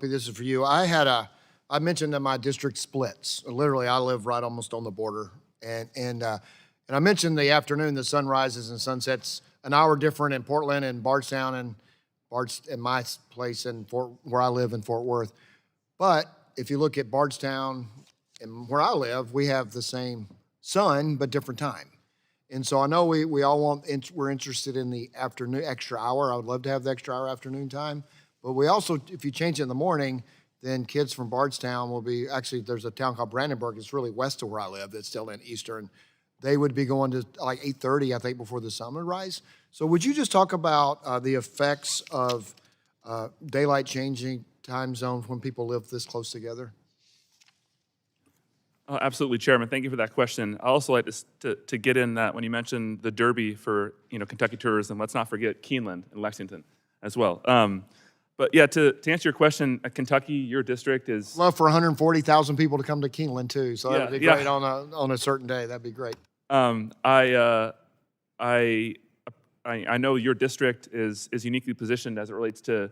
Kleppe, this is for you. I mentioned that my district splits. Literally, I live right almost on the border. And I mentioned the afternoon, the sun rises and sunsets an hour different in Portland and Bardstown and my place in where I live in Fort Worth. But if you look at Bardstown and where I live, we have the same sun, but different time. And so I know we all we're interested in the afternoon extra hour. I would love to have the extra hour afternoon time. But we also, if you change it in the morning, then kids from Bardstown will be, actually there's a town called Brandenburg, it's really west of where I live, that's still in Eastern. They would be going to like 8:30, I think, before the sun would rise. So would you just talk about the effects of daylight changing time zones when people live this close together? Absolutely, Chairman. Thank you for that question. I also like to get in that when you mentioned the Derby for Kentucky tourism, let's not forget Keeneland and Lexington as well. But yeah, to answer your question, Kentucky, your district is... Love for 140,000 people to come to Keeneland too, so that would be great on a certain day. That'd be great. I know your district is uniquely positioned as it relates to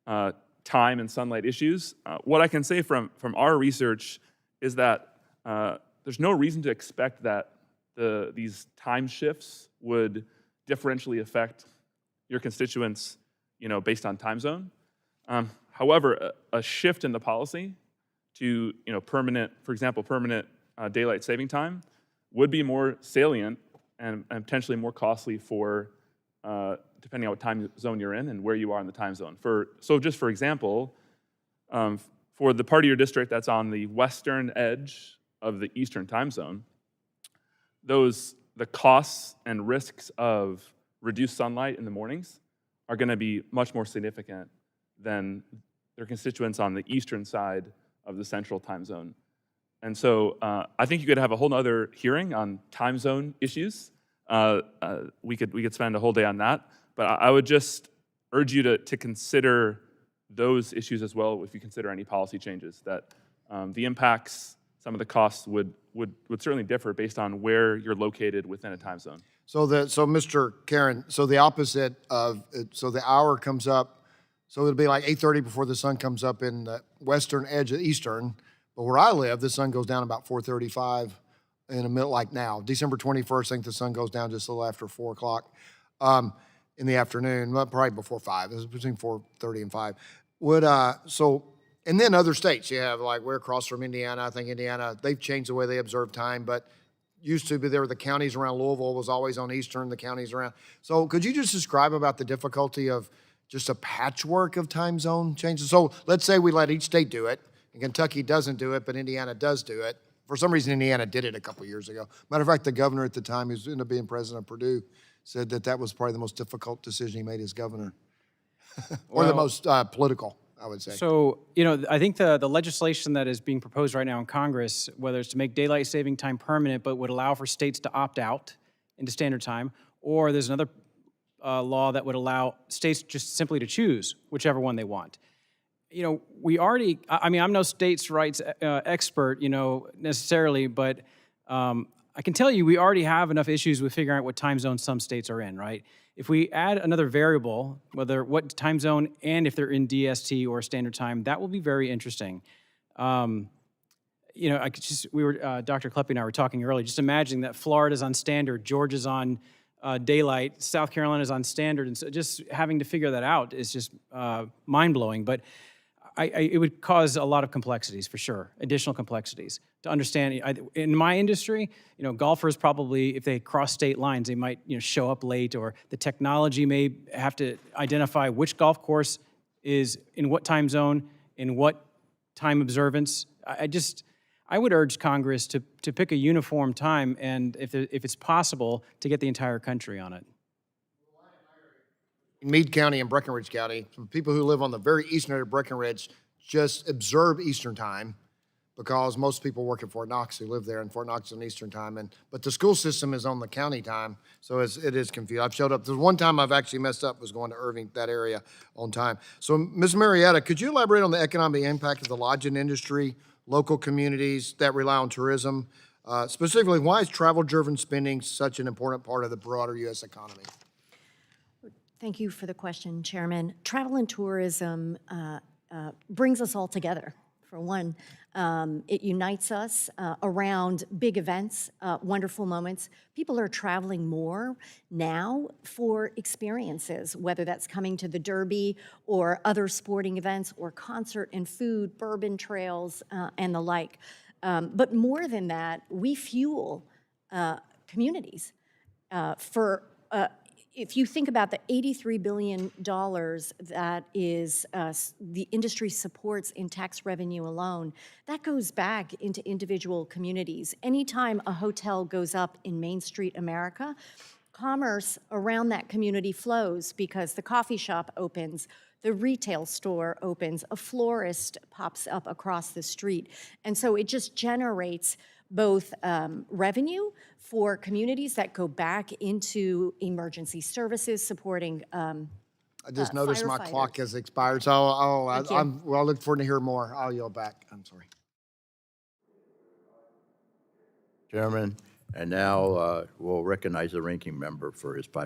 time and sunlight issues. What I can say from our research is that there's no reason to expect that these time shifts would differentially affect your constituents, based on time zone. However, a shift in the policy to, permanent daylight saving time would be more salient and potentially more costly for, depending on what time zone you're in and where you are in the time zone. So just for example, for the part of your district that's on the western edge of the Eastern time zone, the costs and risks of reduced sunlight in the mornings are going to be much more significant than their constituents on the eastern side of the central time zone. And so I think you could have a whole other hearing on time zone issues. We could spend a whole day on that, but I would just urge you to consider those issues as well if you consider any policy changes, that the impacts, some of the costs would certainly differ based on where you're located within a time zone. So Mr. Karen, so the opposite of, so the hour comes up, so it'll be like 8:30 before the sun comes up in the western edge of Eastern, but where I live, the sun goes down about 4:35 in the middle, like now. December 21st, I think the sun goes down just a little after 4 o'clock in the afternoon, well, probably before 5. It was between 4:30 and 5. And then other states, you have like we're across from Indiana. I think Indiana, they've changed the way they observe time, but used to be there were the counties around Louisville was always on Eastern, the counties around. So could you just describe about the difficulty of just a patchwork of time zone changes? So let's say we let each state do it, and Kentucky doesn't do it, but Indiana does do it. For some reason, Indiana did it a couple years ago. Matter of fact, the governor at the time, who ended up being president of Purdue, said that was probably the most difficult decision he made as governor, or the most political, I would say. So, I think the legislation that is being proposed right now in Congress, whether it's to make daylight saving time permanent, but would allow for states to opt out into standard time, or there's another law that would allow states just simply to choose whichever one they want. We already, I'm no states' rights expert, necessarily, but I can tell you we already have enough issues with figuring out what time zone some states are in, right? If we add another variable, whether what time zone and if they're in DST or standard time, that will be very interesting. Dr. Kleppe and I were talking earlier, just imagining that Florida's on standard, Georgia's on daylight, South Carolina's on standard, and so just having to figure that out is just mind-blowing. But it would cause a lot of complexities, for sure, additional complexities. To understand, in my industry, golfers probably, if they cross state lines, they might show up late, or the technology may have to identify which golf course is in what time zone, in what time observance. I would urge Congress to pick a uniform time, and if it's possible, to get the entire country on it. In Meade County and Breckinridge County, people who live on the very eastern end of Breckinridge just observe Eastern time, because most people work at Fort Knox who live there, and Fort Knox is on Eastern time, but the school system is on the county time, so it is confused. I've showed up. There's one time I've actually messed up was going to Irving, that area, on time. So, Ms. Marietta, could you elaborate on the economic impact of the lodging industry, local communities that rely on tourism? Specifically, why is travel-driven spending such an important part of the broader U.S. economy? Thank you for the question, Chairman. Travel and tourism brings us all together. For one, it unites us around big events, wonderful moments. People are traveling more now for experiences, whether that's coming to the Derby or other sporting events or concert and food, bourbon trails, and the like. But more than that, we fuel communities if you think about the $83 billion that is the industry supports in tax revenue alone, that goes back into individual communities. Anytime a hotel goes up in Main Street America, commerce around that community flows because the coffee shop opens, the retail store opens, a florist pops up across the street. And so it just generates both revenue for communities that go back into emergency services, supporting I just noticed my firefighters. clock has expired, so Thank you. I'll look forward to hear more. I'll yield back. I'm sorry. Chairman, and now we'll recognize the ranking member for his 5